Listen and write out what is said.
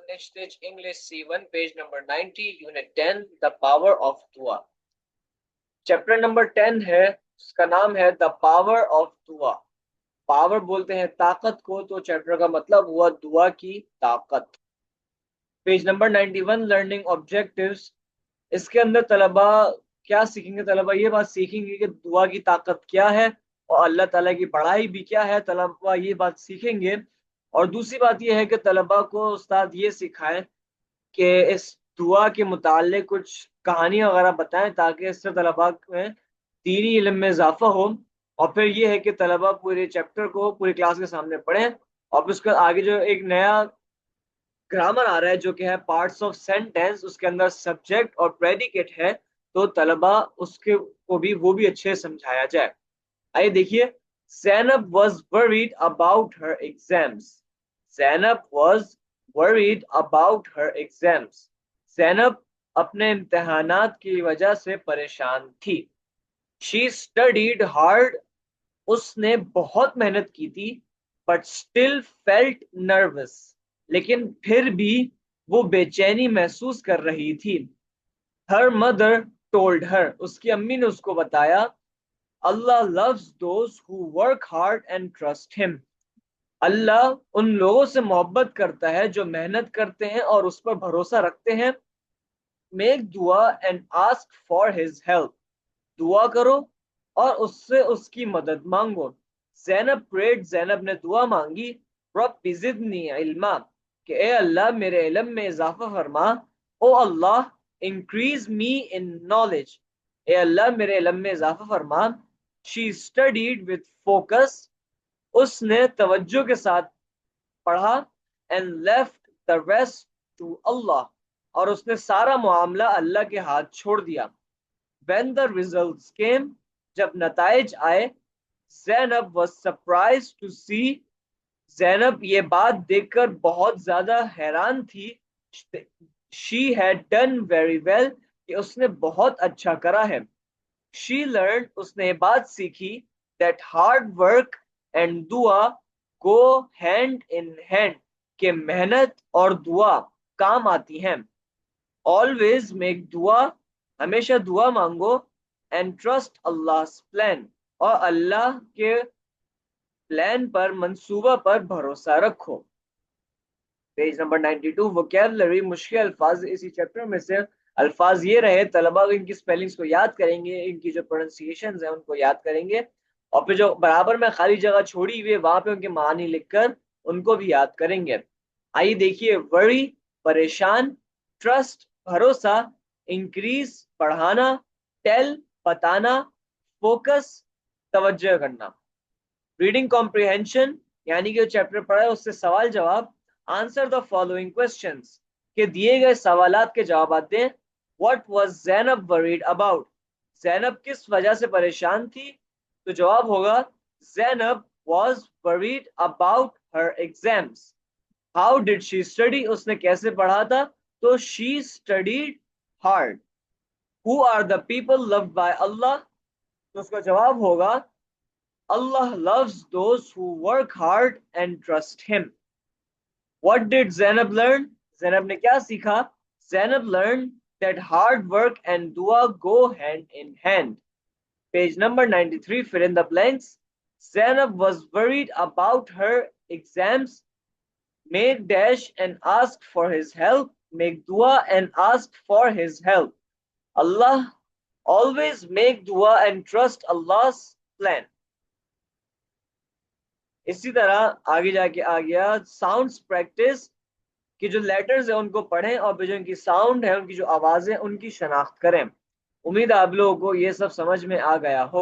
Next stage English C1 page number 90 unit 10 the power of dua। Chapter number 10 है, उसका नाम है the power of दुआ। Power बोलते हैं ताकत को, तो चैप्टर का मतलब हुआ दुआ की ताकत। Page number 91 learning objectives. इसके अंदर तलबा क्या सीखेंगे? तलबा ये बात सीखेंगे कि दुआ की ताकत क्या है और अल्लाह ताला की बड़ाई भी क्या है, तलबा ये बात सीखेंगे। और दूसरी बात ये है कि तलबा को उस्ताद ये सिखाएं कि इस दुआ के मुताल्लिक कुछ कहानी वगैरह बताएं, ताकि इससे तलबा में दीनी इल्म में इजाफा हो। और फिर ये है कि तलबा पूरे चैप्टर को पूरी क्लास के सामने पढ़ें। और फिर उसके आगे जो एक नया ग्रामर आ रहा है जो कि है पार्ट्स ऑफ सेंटेंस, उसके अंदर सब्जेक्ट और प्रेडिकेट है, तो तलबा उसके को भी वो भी अच्छे से समझाया जाए। आइए देखिए। Zainab was worried about her exams। Zainab was worried about her exams। Zainab अपने इम्तिहानात की वजह से परेशान थी। She studied hard। उसने बहुत मेहनत की थी। But still felt nervous। लेकिन फिर भी वो बेचैनी महसूस कर रही थी। Her mother told her। उसकी अम्मी ने उसको बताया, Allah loves those who work hard and trust him। अल्लाह उन लोगों से मोहब्बत करता है जो मेहनत करते हैं और उस पर भरोसा रखते हैं। Make dua and ask for his help। दुआ करो और उससे उसकी मदद मांगो। जैनब प्रेड। जैनब ने दुआ मांगी, रब्बि ज़िदनी इल्मा, कि ए अल्लाह मेरे इल्म में इजाफा फरमा। ओ अल्लाह इंक्रीज मी इन नॉलेज। ए अल्लाह मेरे इल्म में इजाफा फरमा। She studied with focus. उसने तवज्जो के साथ पढ़ा। And left the rest to Allah. और उसने सारा मामला अल्लाह के हाथ छोड़ दिया। When the results came। जब नताइज आए। Zainab was surprised to see। Zainab ये बात देखकर बहुत ज्यादा हैरान थी। She had done very well। कि उसने बहुत अच्छा करा है। She learned। उसने ये बात सीखी that hard work and दुआ go hand in hand। कि मेहनत और दुआ काम आती हैं। Always make दुआ। हमेशा दुआ मांगो। And trust Allah's plan। और अल्लाह के प्लान पर, मंसूबा पर भरोसा रखो। Page number 92 vocabulary. मुश्किल अल्फाज। इसी चैप्टर में से अल्फाज ये रहे, तलबा इनकी स्पेलिंग्स को याद करेंगे, इनकी जो प्रोनाउंसिएशंस हैं उनको याद करेंगे। और फिर जो बराबर में खाली जगह छोड़ी हुई है वहां पे उनके मानी लिखकर उनको भी याद करेंगे। आइए देखिए। वरी परेशान। ट्रस्ट भरोसा। इंक्रीज बढ़ाना। टेल बताना। फोकस तवज्जो करना। रीडिंग कॉम्प्रिहेंशन यानी कि जो चैप्टर पढ़ा है उससे सवाल जवाब। Answer the following questions. के दिए गए सवालात के जवाब दें। What was Zainab worried about. Zainab किस वजह से परेशान थी? तो जवाब होगा Zainab was worried about her exams. How did she study. उसने कैसे पढ़ा था? तो she studied hard. Who are the people loved by Allah. तो उसका जवाब होगा Allah loves those who work hard and trust him। What did Zainab learn? Zainab ने क्या सीखा? Zainab learned that hard work and dua go hand in hand। Page number 93 fill in the blanks। Zainab was worried about her exams। Make dash and asked for his help। Make dua and asked for his help। Allah always make dua and trust Allah's plan। इसी तरह आगे जाके आ गया sounds practice. कि जो letters है उनको पढ़ें और फिर जो इनकी साउंड है, उनकी जो आवाज़ है उनकी शनाख्त करें। उम्मीद है आप लोगों को ये सब समझ में आ गया होगा।